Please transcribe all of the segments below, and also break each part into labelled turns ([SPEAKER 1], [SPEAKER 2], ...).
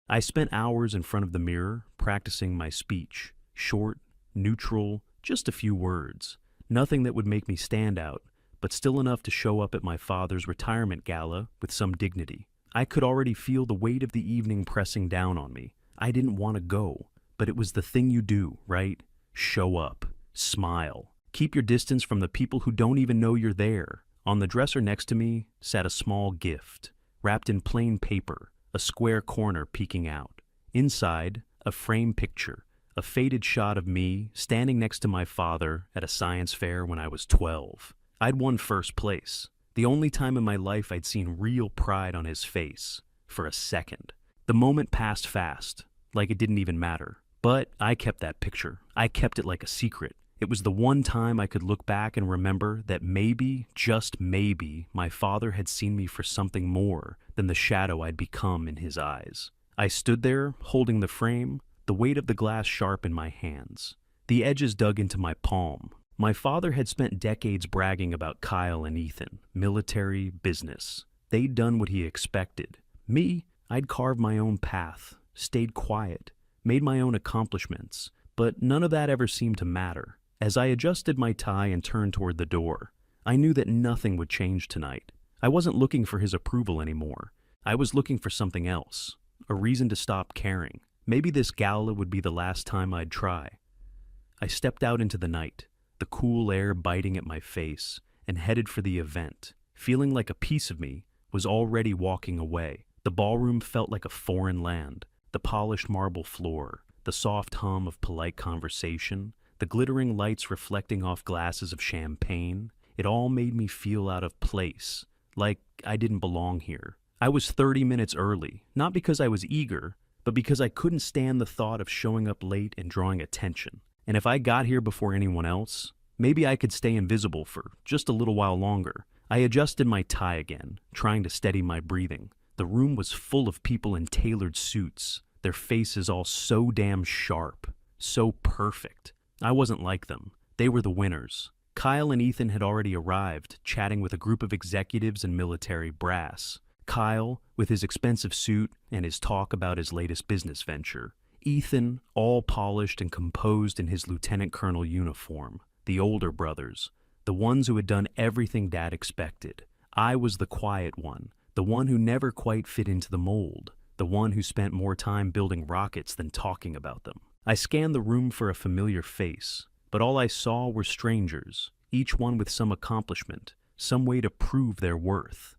[SPEAKER 1] I spent hours in front of the mirror practicing my speech. Short, neutral, just a few words. Nothing that would make me stand out, but still enough to show up at my father's retirement gala with some dignity. I could already feel the weight of the evening pressing down on me. I didn't want to go, but it was the thing you do, right? Show up. Smile. Keep your distance from the people who don't even know you're there. On the dresser next to me sat a small gift, wrapped in plain paper, a square corner peeking out. Inside, a frame picture, a faded shot of me standing next to my father at a science fair when I was 12. I'd won first place, the only time in my life I'd seen real pride on his face, for a second. The moment passed fast, like it didn't even matter. But I kept that picture. I kept it like a secret. It was the one time I could look back and remember that maybe, just maybe, my father had seen me for something more than the shadow I'd become in his eyes. I stood there, holding the frame, the weight of the glass sharp in my hands, the edges dug into my palm. My father had spent decades bragging about Kyle and Ethan, military, business. They'd done what he expected. Me, I'd carved my own path, stayed quiet, made my own accomplishments, but none of that ever seemed to matter. As I adjusted my tie and turned toward the door, I knew that nothing would change tonight. I wasn't looking for his approval anymore. I was looking for something else, a reason to stop caring. Maybe this gala would be the last time I'd try. I stepped out into the night, the cool air biting at my face, and headed for the event, feeling like a piece of me was already walking away. The ballroom felt like a foreign land. The polished marble floor, the soft hum of polite conversation, the glittering lights reflecting off glasses of champagne, it all made me feel out of place, like I didn't belong here. I was 30 minutes early, not because I was eager, but because I couldn't stand the thought of showing up late and drawing attention. And if I got here before anyone else, maybe I could stay invisible for just a little while longer. I adjusted my tie again, trying to steady my breathing. The room was full of people in tailored suits, their faces all so damn sharp, so perfect. I wasn't like them. They were the winners. Kyle and Ethan had already arrived, chatting with a group of executives and military brass. Kyle, with his expensive suit and his talk about his latest business venture. Ethan, all polished and composed in his lieutenant colonel uniform. The older brothers, the ones who had done everything Dad expected. I was the quiet one, the one who never quite fit into the mold, the one who spent more time building rockets than talking about them. I scanned the room for a familiar face, but all I saw were strangers, each one with some accomplishment, some way to prove their worth.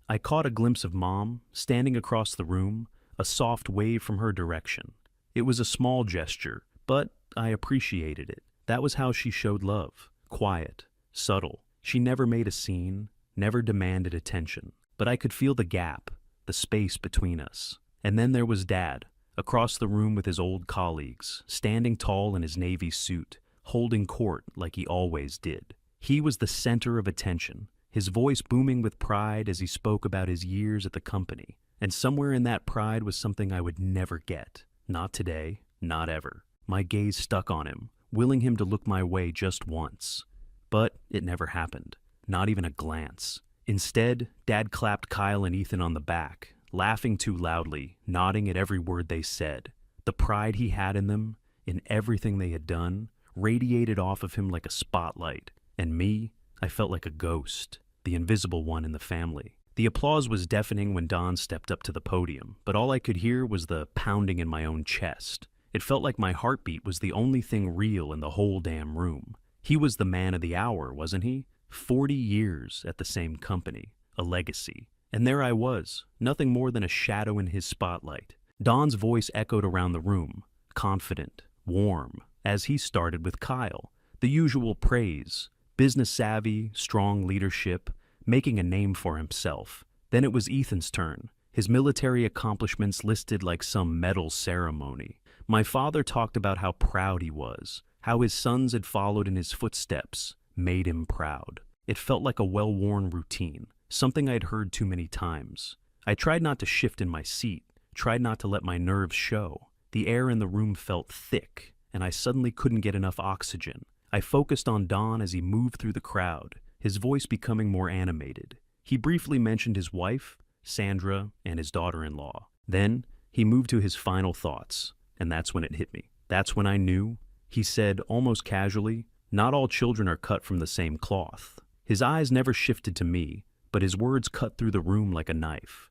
[SPEAKER 1] I caught a glimpse of Mom, standing across the room, a soft wave from her direction. It was a small gesture, but I appreciated it. That was how she showed love, quiet, subtle. She never made a scene, never demanded attention. But I could feel the gap, the space between us. And then there was Dad, across the room with his old colleagues, standing tall in his Navy suit, holding court like he always did. He was the center of attention, his voice booming with pride as he spoke about his years at the company. And somewhere in that pride was something I would never get. Not today, not ever. My gaze stuck on him, willing him to look my way just once. But it never happened, not even a glance. Instead, Dad clapped Kyle and Ethan on the back, laughing too loudly, nodding at every word they said. The pride he had in them, in everything they had done, radiated off of him like a spotlight. And me, I felt like a ghost, the invisible one in the family. The applause was deafening when Don stepped up to the podium, but all I could hear was the pounding in my own chest. It felt like my heartbeat was the only thing real in the whole damn room. He was the man of the hour, wasn't he? 40 years at the same company, a legacy. And there I was, nothing more than a shadow in his spotlight. Don's voice echoed around the room, confident, warm, as he started with Kyle. The usual praise, business savvy, strong leadership, making a name for himself. Then it was Ethan's turn, his military accomplishments listed like some medal ceremony. My father talked about how proud he was, how his sons had followed in his footsteps, made him proud. It felt like a well-worn routine, something I'd heard too many times. I tried not to shift in my seat, tried not to let my nerves show. The air in the room felt thick, and I suddenly couldn't get enough oxygen. I focused on Don as he moved through the crowd, his voice becoming more animated. He briefly mentioned his wife, Sandra, and his daughter-in-law. Then, He moved to his final thoughts, and that's when it hit me. That's when I knew. He said, almost casually, "Not all children are cut from the same cloth." His eyes never shifted to me, but his words cut through the room like a knife.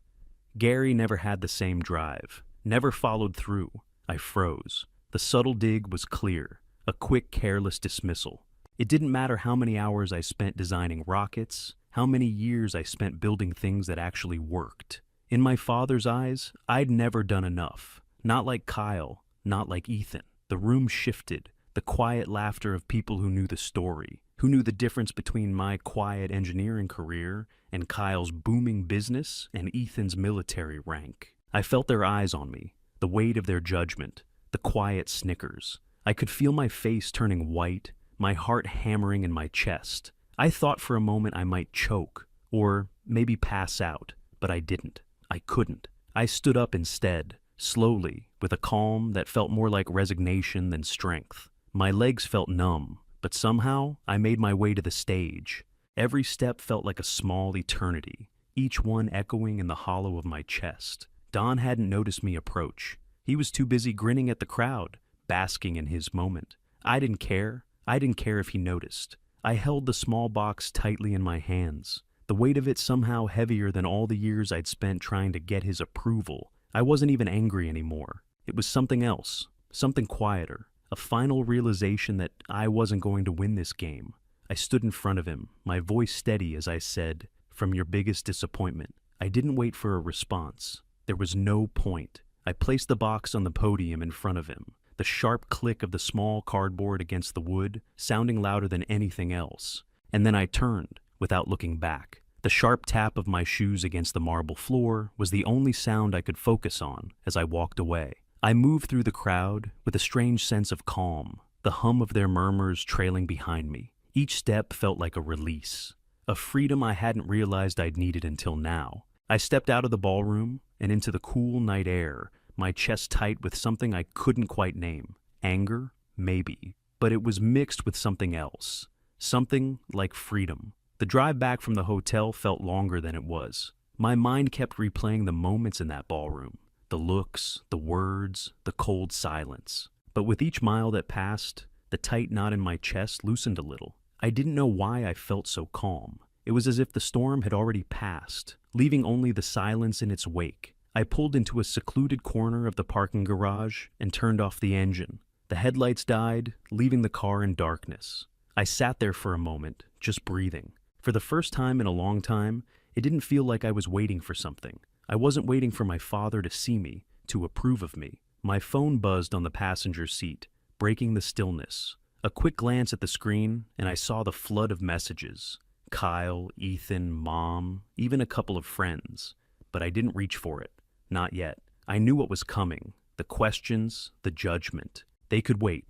[SPEAKER 1] Gary never had the same drive, never followed through. I froze. The subtle dig was clear, a quick, careless dismissal. It didn't matter how many hours I spent designing rockets, how many years I spent building things that actually worked. In my father's eyes, I'd never done enough. Not like Kyle, not like Ethan. The room shifted, the quiet laughter of people who knew the story, who knew the difference between my quiet engineering career and Kyle's booming business and Ethan's military rank. I felt their eyes on me, the weight of their judgment, the quiet snickers. I could feel my face turning white, my heart hammering in my chest. I thought for a moment I might choke, or maybe pass out, but I didn't. I couldn't. I stood up instead, slowly, with a calm that felt more like resignation than strength. My legs felt numb, but somehow I made my way to the stage. Every step felt like a small eternity, each one echoing in the hollow of my chest. Don hadn't noticed me approach. He was too busy grinning at the crowd, basking in his moment. I didn't care. I didn't care if he noticed. I held the small box tightly in my hands, the weight of it somehow heavier than all the years I'd spent trying to get his approval. I wasn't even angry anymore. It was something else, something quieter, a final realization that I wasn't going to win this game. I stood in front of him, my voice steady as I said, "From your biggest disappointment." I didn't wait for a response. There was no point. I placed the box on the podium in front of him, the sharp click of the small cardboard against the wood sounding louder than anything else. And then I turned, without looking back. The sharp tap of my shoes against the marble floor was the only sound I could focus on as I walked away. I moved through the crowd with a strange sense of calm, the hum of their murmurs trailing behind me. Each step felt like a release, a freedom I hadn't realized I'd needed until now. I stepped out of the ballroom and into the cool night air, my chest tight with something I couldn't quite name. Anger? Maybe. But it was mixed with something else. Something like freedom. The drive back from the hotel felt longer than it was. My mind kept replaying the moments in that ballroom. The looks, the words, the cold silence. But with each mile that passed, the tight knot in my chest loosened a little. I didn't know why I felt so calm. It was as if the storm had already passed, leaving only the silence in its wake. I pulled into a secluded corner of the parking garage and turned off the engine. The headlights died, leaving the car in darkness. I sat there for a moment, just breathing. For the first time in a long time, it didn't feel like I was waiting for something. I wasn't waiting for my father to see me, to approve of me. My phone buzzed on the passenger seat, breaking the stillness. A quick glance at the screen, and I saw the flood of messages. Kyle, Ethan, Mom, even a couple of friends. But I didn't reach for it. Not yet. I knew what was coming. The questions, the judgment. They could wait.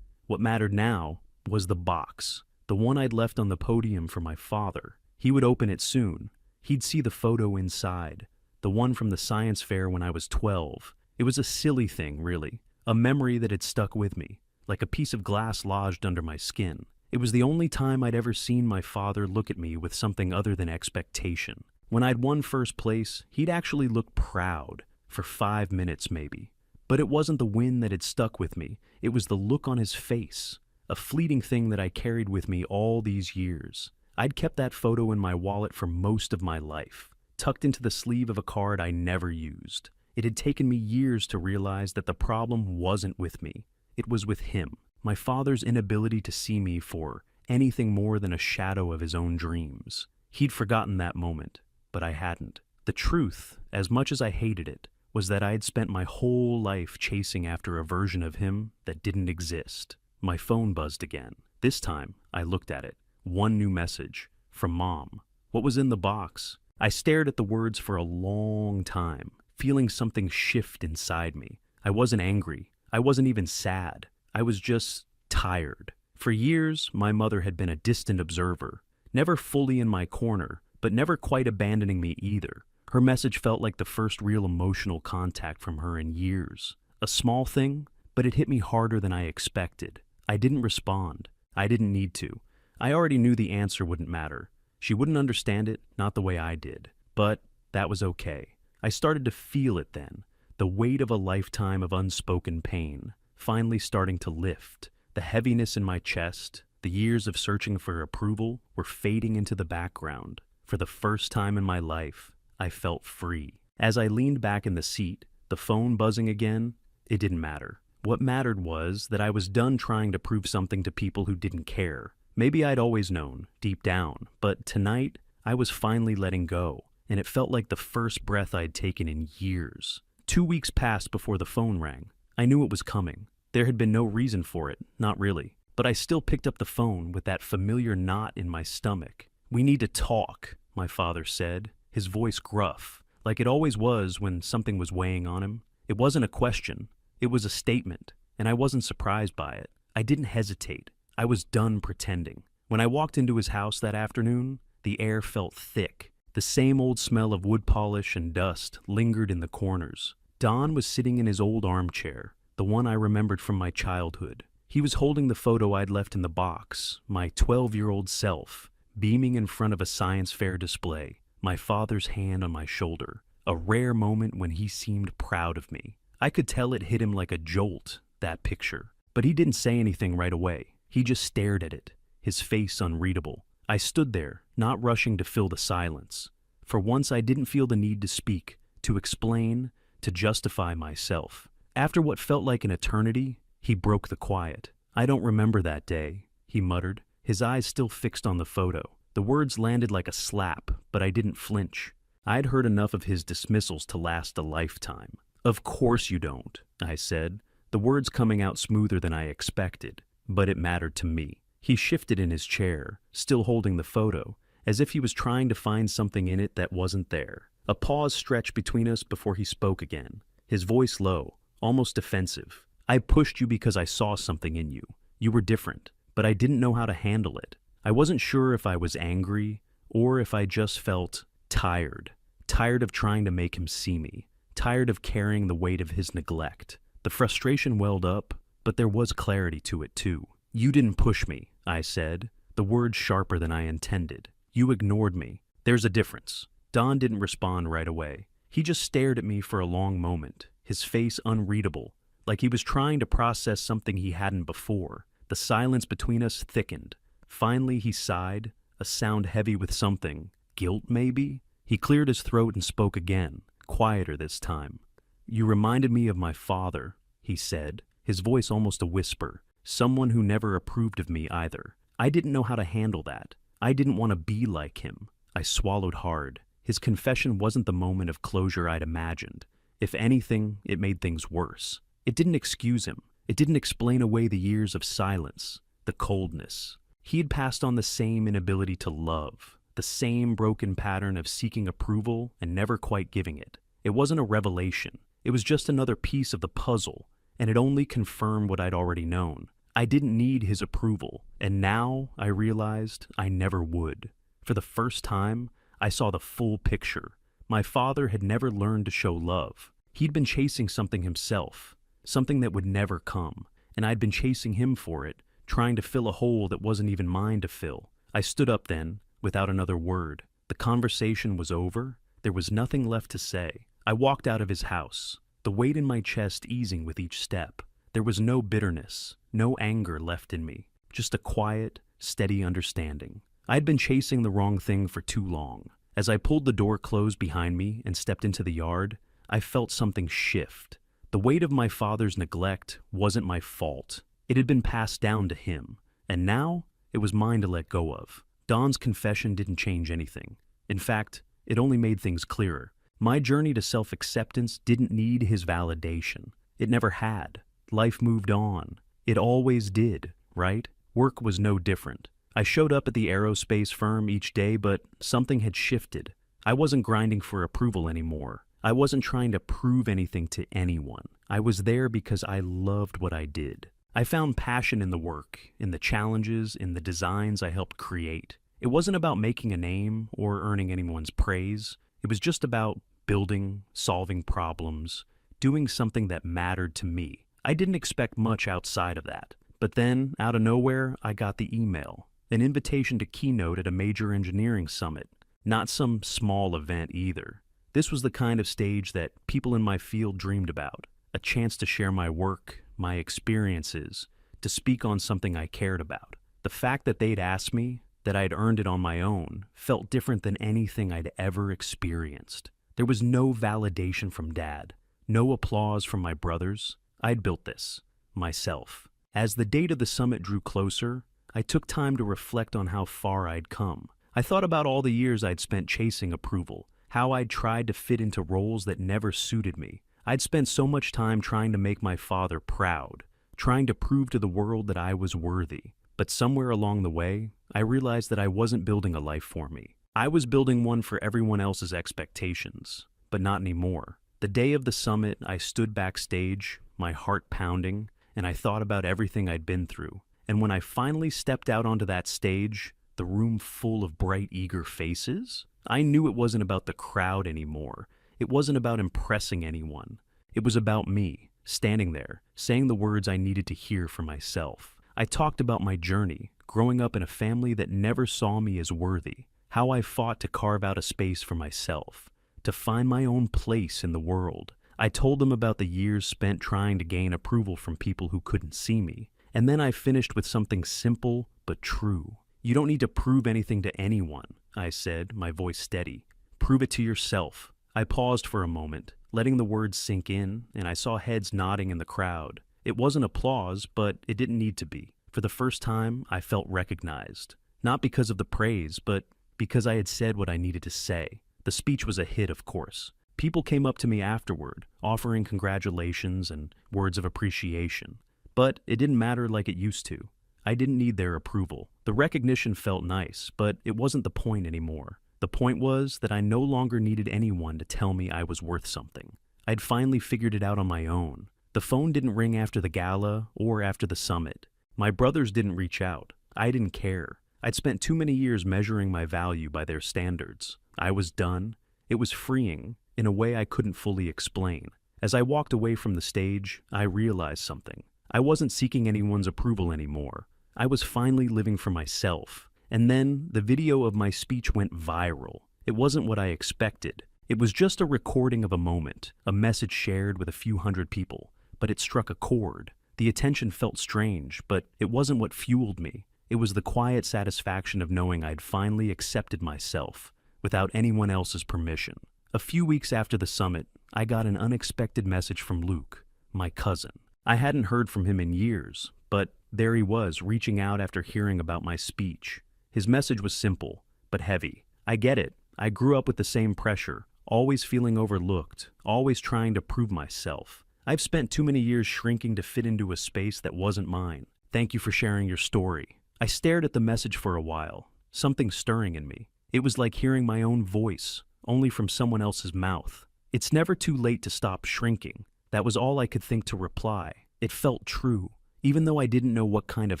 [SPEAKER 1] What mattered now was the box. The one I'd left on the podium for my father. He would open it soon. He'd see the photo inside. The one from the science fair when I was 12. It was a silly thing, really. A memory that had stuck with me, like a piece of glass lodged under my skin. It was the only time I'd ever seen my father look at me with something other than expectation. When I'd won first place, he'd actually look proud, for 5 minutes maybe. But it wasn't the win that had stuck with me. It was the look on his face, a fleeting thing that I carried with me all these years. I'd kept that photo in my wallet for most of my life, tucked into the sleeve of a card I never used. It had taken me years to realize that the problem wasn't with me. It was with him, my father's inability to see me for anything more than a shadow of his own dreams. He'd forgotten that moment, but I hadn't. The truth, as much as I hated it, was that I had spent my whole life chasing after a version of him that didn't exist. My phone buzzed again. This time, I looked at it. One new message, from Mom. What was in the box? I stared at the words for a long time, feeling something shift inside me. I wasn't angry. I wasn't even sad. I was just tired. For years, my mother had been a distant observer, never fully in my corner, but never quite abandoning me either. Her message felt like the first real emotional contact from her in years. A small thing, but it hit me harder than I expected. I didn't respond. I didn't need to. I already knew the answer wouldn't matter. She wouldn't understand it, not the way I did. But that was okay. I started to feel it then. the weight of a lifetime of unspoken pain, finally starting to lift. The heaviness in my chest, the years of searching for approval, were fading into the background. For the first time in my life, I felt free. As I leaned back in the seat, the phone buzzing again, it didn't matter. What mattered was that I was done trying to prove something to people who didn't care. Maybe I'd always known, deep down, but tonight, I was finally letting go, and it felt like the first breath I'd taken in years. 2 weeks passed before the phone rang. I knew it was coming. There had been no reason for it, not really. But I still picked up the phone with that familiar knot in my stomach. "We need to talk," my father said, his voice gruff, like it always was when something was weighing on him. It wasn't a question. It was a statement, and I wasn't surprised by it. I didn't hesitate. I was done pretending. When I walked into his house that afternoon, the air felt thick. The same old smell of wood polish and dust lingered in the corners. Don was sitting in his old armchair, the one I remembered from my childhood. He was holding the photo I'd left in the box, my 12-year-old self, beaming in front of a science fair display, my father's hand on my shoulder, a rare moment when he seemed proud of me. I could tell it hit him like a jolt, that picture. But he didn't say anything right away. He just stared at it, his face unreadable. I stood there, not rushing to fill the silence. For once I didn't feel the need to speak, to explain, to justify myself. After what felt like an eternity, he broke the quiet. "I don't remember that day," he muttered, his eyes still fixed on the photo. The words landed like a slap, but I didn't flinch. I'd heard enough of his dismissals to last a lifetime. "Of course you don't," I said, the words coming out smoother than I expected, but it mattered to me. He shifted in his chair, still holding the photo, as if he was trying to find something in it that wasn't there. A pause stretched between us before he spoke again, his voice low, almost defensive. "I pushed you because I saw something in you. You were different, but I didn't know how to handle it. I wasn't sure if I was angry or if I just felt tired. Tired of trying to make him see me. Tired of carrying the weight of his neglect." The frustration welled up, but there was clarity to it too. "You didn't push me," I said, the words sharper than I intended. "You ignored me. There's a difference." Don didn't respond right away. He just stared at me for a long moment, his face unreadable, like he was trying to process something he hadn't before. The silence between us thickened. Finally he sighed, a sound heavy with something. Guilt, maybe? He cleared his throat and spoke again, quieter this time. "You reminded me of my father," he said, his voice almost a whisper. "Someone who never approved of me either. I didn't know how to handle that. I didn't want to be like him." I swallowed hard. His confession wasn't the moment of closure I'd imagined. If anything, it made things worse. It didn't excuse him. It didn't explain away the years of silence, the coldness. He had passed on the same inability to love, the same broken pattern of seeking approval and never quite giving it. It wasn't a revelation. It was just another piece of the puzzle, and it only confirmed what I'd already known. I didn't need his approval, and now I realized I never would. For the first time, I saw the full picture. My father had never learned to show love. He'd been chasing something himself, something that would never come, and I'd been chasing him for it, trying to fill a hole that wasn't even mine to fill. I stood up then, without another word. The conversation was over. There was nothing left to say. I walked out of his house, the weight in my chest easing with each step. There was no bitterness, no anger left in me, just a quiet, steady understanding. I'd been chasing the wrong thing for too long. As I pulled the door closed behind me and stepped into the yard, I felt something shift. The weight of my father's neglect wasn't my fault. It had been passed down to him, and now it was mine to let go of. Don's confession didn't change anything. In fact, it only made things clearer. My journey to self-acceptance didn't need his validation. It never had. Life moved on. It always did, right? Work was no different. I showed up at the aerospace firm each day, but something had shifted. I wasn't grinding for approval anymore. I wasn't trying to prove anything to anyone. I was there because I loved what I did. I found passion in the work, in the challenges, in the designs I helped create. It wasn't about making a name or earning anyone's praise. It was just about building, solving problems, doing something that mattered to me. I didn't expect much outside of that. But then, out of nowhere, I got the email. An invitation to keynote at a major engineering summit. Not some small event either. This was the kind of stage that people in my field dreamed about, a chance to share my work, my experiences, to speak on something I cared about. The fact that they'd asked me, that I'd earned it on my own, felt different than anything I'd ever experienced. There was no validation from Dad, no applause from my brothers. I'd built this, myself. As the date of the summit drew closer, I took time to reflect on how far I'd come. I thought about all the years I'd spent chasing approval, how I'd tried to fit into roles that never suited me. I'd spent so much time trying to make my father proud, trying to prove to the world that I was worthy. But somewhere along the way, I realized that I wasn't building a life for me. I was building one for everyone else's expectations, but not anymore. The day of the summit, I stood backstage, my heart pounding, and I thought about everything I'd been through. And when I finally stepped out onto that stage, the room full of bright, eager faces, I knew it wasn't about the crowd anymore. It wasn't about impressing anyone. It was about me, standing there, saying the words I needed to hear for myself. I talked about my journey, growing up in a family that never saw me as worthy, how I fought to carve out a space for myself, to find my own place in the world. I told them about the years spent trying to gain approval from people who couldn't see me. And then I finished with something simple but true. You don't need to prove anything to anyone, I said, my voice steady. Prove it to yourself. I paused for a moment, letting the words sink in, and I saw heads nodding in the crowd. It wasn't applause, but it didn't need to be. For the first time, I felt recognized. Not because of the praise, but because I had said what I needed to say. The speech was a hit, of course. People came up to me afterward, offering congratulations and words of appreciation. But it didn't matter like it used to. I didn't need their approval. The recognition felt nice, but it wasn't the point anymore. The point was that I no longer needed anyone to tell me I was worth something. I'd finally figured it out on my own. The phone didn't ring after the gala or after the summit. My brothers didn't reach out. I didn't care. I'd spent too many years measuring my value by their standards. I was done. It was freeing, in a way I couldn't fully explain. As I walked away from the stage, I realized something. I wasn't seeking anyone's approval anymore. I was finally living for myself. And then the video of my speech went viral. It wasn't what I expected. It was just a recording of a moment, a message shared with a few hundred people. But it struck a chord. The attention felt strange, but it wasn't what fueled me. It was the quiet satisfaction of knowing I'd finally accepted myself, without anyone else's permission. A few weeks after the summit, I got an unexpected message from Luke, my cousin. I hadn't heard from him in years, but there he was, reaching out after hearing about my speech. His message was simple, but heavy. I get it. I grew up with the same pressure, always feeling overlooked, always trying to prove myself. I've spent too many years shrinking to fit into a space that wasn't mine. Thank you for sharing your story. I stared at the message for a while, something stirring in me. It was like hearing my own voice, only from someone else's mouth. It's never too late to stop shrinking. That was all I could think to reply. It felt true, even though I didn't know what kind of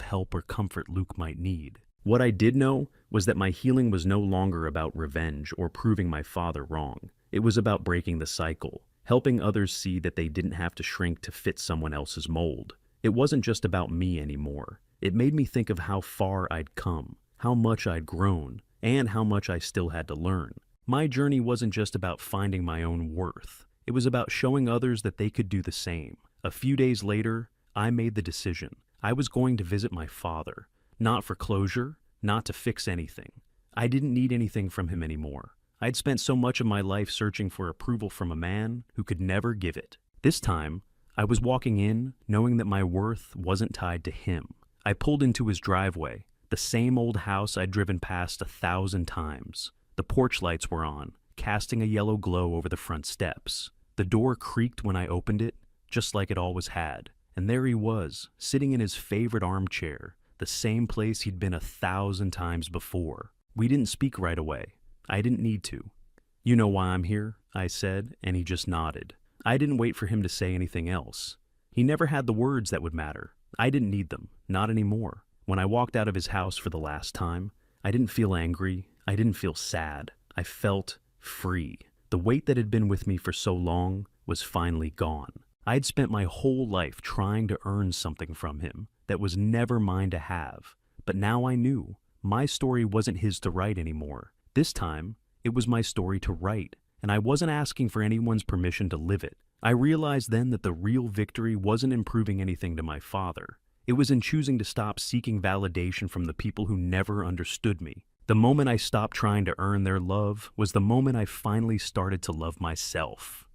[SPEAKER 1] help or comfort Luke might need. What I did know was that my healing was no longer about revenge or proving my father wrong. It was about breaking the cycle, helping others see that they didn't have to shrink to fit someone else's mold. It wasn't just about me anymore. It made me think of how far I'd come, how much I'd grown, and how much I still had to learn. My journey wasn't just about finding my own worth. It was about showing others that they could do the same. A few days later, I made the decision. I was going to visit my father. Not for closure, not to fix anything. I didn't need anything from him anymore. I'd spent so much of my life searching for approval from a man who could never give it. This time, I was walking in, knowing that my worth wasn't tied to him. I pulled into his driveway, the same old house I'd driven past 1,000 times. The porch lights were on, casting a yellow glow over the front steps. The door creaked when I opened it, just like it always had. And there he was, sitting in his favorite armchair, the same place he'd been 1,000 times before. We didn't speak right away. I didn't need to. "You know why I'm here?" I said, and he just nodded. I didn't wait for him to say anything else. He never had the words that would matter. I didn't need them, not anymore. When I walked out of his house for the last time, I didn't feel angry. I didn't feel sad. I felt free. The weight that had been with me for so long was finally gone. I'd spent my whole life trying to earn something from him that was never mine to have. But now I knew my story wasn't his to write anymore. This time, it was my story to write, and I wasn't asking for anyone's permission to live it. I realized then that the real victory wasn't in proving anything to my father. It was in choosing to stop seeking validation from the people who never understood me. The moment I stopped trying to earn their love was the moment I finally started to love myself.